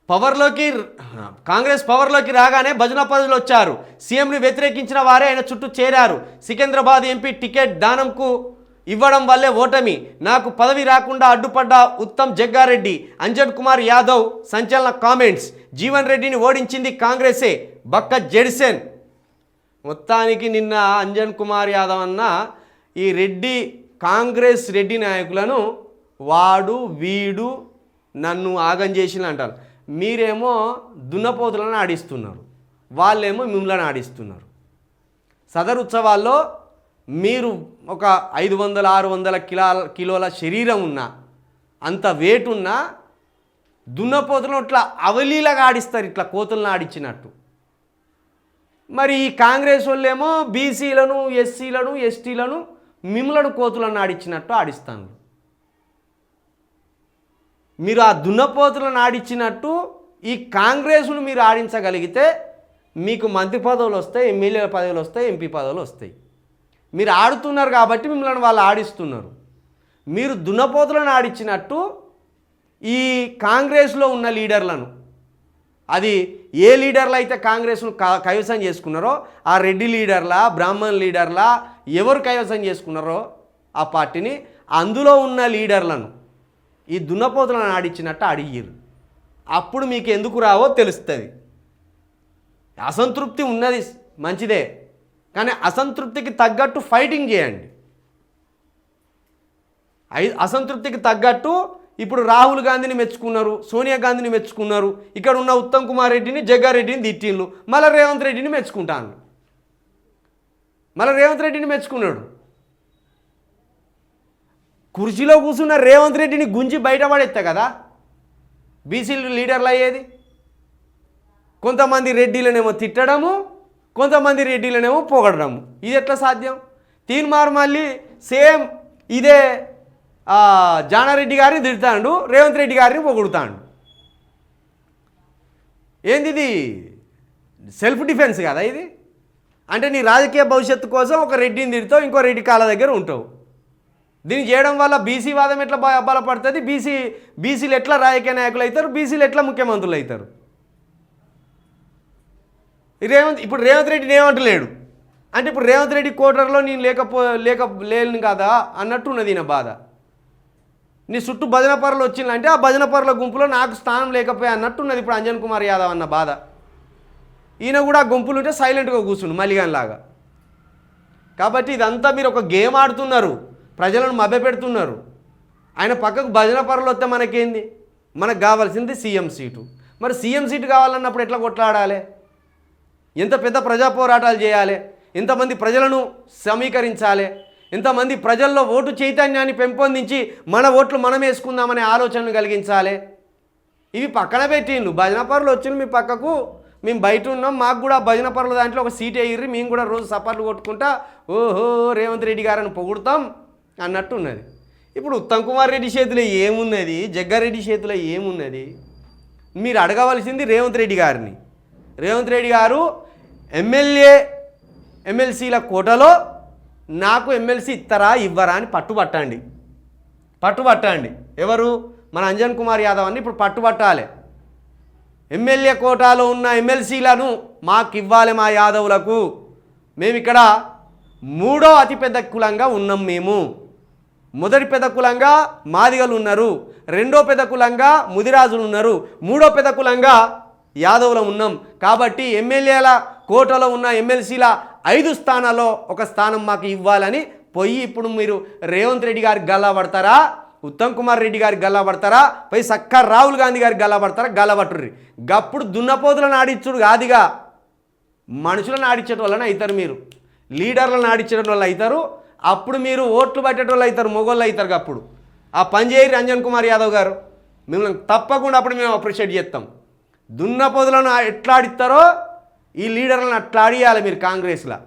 పవర్లోకి కాంగ్రెస్ పవర్లోకి రాగానే భజన పదవులు వచ్చారు. సీఎంని వ్యతిరేకించిన వారే ఆయన చుట్టూ చేరారు. సికింద్రాబాద్ ఎంపీ టికెట్ దానంకు ఇవ్వడం వల్లే ఓటమి. నాకు పదవి రాకుండా అడ్డుపడ్డ ఉత్తమ్ జగ్గారెడ్డి. అంజన్ కుమార్ యాదవ్ సంచలన కామెంట్స్. జీవన్ రెడ్డిని ఓడించింది కాంగ్రెసే. బక్క జెడిసెన్. మొత్తానికి నిన్న అంజన్ కుమార్ యాదవ్ అన్న ఈ రెడ్డి కాంగ్రెస్ రెడ్డి నాయకులను వాడు వీడు నన్ను ఆగం చేసిన అంటారు. మీరేమో దున్నపోతులను ఆడిస్తున్నారు, వాళ్ళేమో మిమ్మల్ని ఆడిస్తున్నారు. సదరు ఉత్సవాల్లో మీరు ఒక 500-600 కిలోల శరీరం ఉన్నా, అంత వెయిట్ ఉన్నా దున్నపోతులను ఇట్లా అవలీలగా ఆడిస్తారు, ఇట్లా కోతులను ఆడించినట్టు. మరి ఈ కాంగ్రెస్ వాళ్ళేమో బీసీలను, ఎస్సీలను, ఎస్టీలను మిమ్మలను కోతులను ఆడించినట్టు ఆడిస్తాను. మీరు ఆ దున్నపోతులను ఆడించినట్టు ఈ కాంగ్రెస్ను మీరు ఆడించగలిగితే మీకు మంత్రి పదవులు వస్తాయి, ఎమ్మెల్యే పదవులు వస్తాయి, ఎంపీ పదవులు వస్తాయి. మీరు ఆడుతున్నారు కాబట్టి మిమ్మల్ని వాళ్ళు ఆడిస్తున్నారు. మీరు దున్నపోతులను ఆడించినట్టు ఈ కాంగ్రెస్లో ఉన్న లీడర్లను, అది ఏ లీడర్లు అయితే కాంగ్రెస్ను కైవసం చేసుకున్నారో ఆ రెడ్డి లీడర్లా, బ్రాహ్మణ్ లీడర్లా ఎవరు కైవసం చేసుకున్నారో ఆ పార్టీని, అందులో ఉన్న లీడర్లను ఈ దున్నపోతులను ఆడించినట్టు అడిగిరు. అప్పుడు మీకు ఎందుకు రావో తెలుస్తుంది. అసంతృప్తి ఉన్నది మంచిదే, కానీ అసంతృప్తికి తగ్గట్టు ఫైటింగ్ చేయండి. అసంతృప్తికి తగ్గట్టు ఇప్పుడు రాహుల్ గాంధీని మెచ్చుకున్నారు, సోనియా గాంధీని మెచ్చుకున్నారు, ఇక్కడ ఉన్న ఉత్తమ్ కుమార్ రెడ్డిని, జగ్గారెడ్డిని తిట్టిళ్ళు. మళ్ళీ రేవంత్ రెడ్డిని మెచ్చుకుంటాను, మళ్ళీ రేవంత్ రెడ్డిని మెచ్చుకున్నాడు. కుర్చీలో కూర్చున్న రేవంత్ రెడ్డిని గుంజి బయటపడేస్తా కదా బీసీ లీడర్లు అయ్యేది. కొంతమంది రెడ్డిలనేమో తిట్టడము, కొంతమంది రెడ్డిలనేమో పొగడము. ఇది ఎట్లా సాధ్యం? తీన్మార్ మళ్ళీ సేమ్ ఇదే జానారెడ్డి గారిని తిడతాడు, రేవంత్ రెడ్డి గారిని పొగుడుతాడు. ఏంది ఇది? సెల్ఫ్ డిఫెన్స్ కదా ఇది? అంటే నీ రాజకీయ భవిష్యత్తు కోసం ఒక రెడ్డిని తిడతావు, ఇంకో రెడ్డి కాళ్ళ దగ్గర ఉంటావు. దీన్ని చేయడం వల్ల బీసీ వాదం ఎట్లా బలపడుతుంది? బీసీలు ఎట్లా రాజకీయ నాయకులు అవుతారు? బీసీలు ఎట్లా ముఖ్యమంత్రులు అవుతారు? ఇప్పుడు రేవంత్ రెడ్డిని ఏమంటలేడు అంటే ఇప్పుడు రేవంత్ రెడ్డి కోటర్లో నేను లేను కదా అన్నట్టు ఉన్నది నా బాధ. నీ చుట్టూ భజన పరులు వచ్చిందంటే ఆ భజన పరుల గుంపులో నాకు స్థానం లేకపోయా అన్నట్టున్నది ఇప్పుడు అంజన్ కుమార్ యాదవ్ అన్న బాధ. ఈయన కూడా గుంపులు ఉంటే సైలెంట్గా కూర్చుండు మల్లిగాన్లాగా. కాబట్టి ఇదంతా మీరు ఒక గేమ్ ఆడుతున్నారు, ప్రజలను మభ్యపెడుతున్నారు. ఆయన పక్కకు భజన పరులు వస్తే మనకేంది? మనకు కావాల్సింది సీఎం సీటు. మరి సీఎం సీటు కావాలన్నప్పుడు ఎట్లా కొట్లాడాలి? ఎంత పెద్ద ప్రజా పోరాటాలు చేయాలి? ఎంతమంది ప్రజలను సమీకరించాలి? ఎంతమంది ప్రజల్లో ఓటు చైతన్యాన్ని పెంపొందించి మన ఓట్లు మనం వేసుకుందామనే ఆలోచనను కలిగించాలి? ఇవి పక్కన పెట్టిండ్రు. భజన పరులు వచ్చిండ్రు మీ పక్కకు, మేము బయట ఉన్నాం, మాకు కూడా భజన పరుల దాంట్లో ఒక సీట్ వేయిర్రి, మేము కూడా రోజు సపర్లు కొట్టుకుంటా ఓహో రేవంత్ రెడ్డి గారిని పొగుడుతాం అన్నట్టు ఉన్నది. ఇప్పుడు ఉత్తమ్ కుమార్ రెడ్డి చేతిలో ఏమున్నది? జగ్గారెడ్డి చేతిలో ఏమున్నది? మీరు అడగవలసింది రేవంత్ రెడ్డి గారిని. రేవంత్ రెడ్డి గారు ఎమ్మెల్సీల కోటలో నాకు ఎమ్మెల్సీ ఇస్తారా ఇవ్వరా అని పట్టుబట్టండి. ఎవరు? మన అంజన్ కుమార్ యాదవ్ అని ఇప్పుడు పట్టుబట్టాలి. ఎమ్మెల్యే కోటాలో ఉన్న ఎమ్మెల్సీలను మాకు ఇవ్వాలి, మా యాదవులకు. మేము ఇక్కడ మూడో అతిపెద్ద కులంగా ఉన్నాం. మేము మొదటి పెద్ద కులంగా మాదిగలు ఉన్నారు, రెండో పెద్ద కులంగా ముదిరాజులు ఉన్నారు, మూడో పెద్ద కులంగా యాదవులు ఉన్నాం. కాబట్టి ఎమ్మెల్యేల కోటలో ఉన్న ఎమ్మెల్సీల 5 స్థానాల్లో ఒక స్థానం మాకు ఇవ్వాలని పోయి ఇప్పుడు మీరు రేవంత్ రెడ్డి గారికి గల్లా పడతారా, ఉత్తమ్ కుమార్ రెడ్డి గారికి గల్లా పడతారా, పోయి సక్కా రాహుల్ గాంధీ గారికి గల్లా పడతారా? గల్లబట్టుర్రి. గప్పుడు దున్నపోతులను ఆడించుడు కాదుగా, మనుషులను ఆడించేటోళ్ళని అవుతారు. మీరు లీడర్లను ఆడించేటోళ్ళు అవుతారు. అప్పుడు మీరు ఓట్లు పట్టేటోళ్ళు అవుతారు, మొగోళ్ళు అవుతారు. అప్పుడు ఆ పని చేయరు అంజన్ కుమార్ యాదవ్ గారు. మిమ్మల్ని తప్పకుండా అప్పుడు మేము అప్రిషియేట్ చేస్తాం. దున్నపోతులను ఎట్లా ఆడిస్తారో ఈ లీడర్లను అట్లా ఆడియాలి మీరు కాంగ్రెస్లో.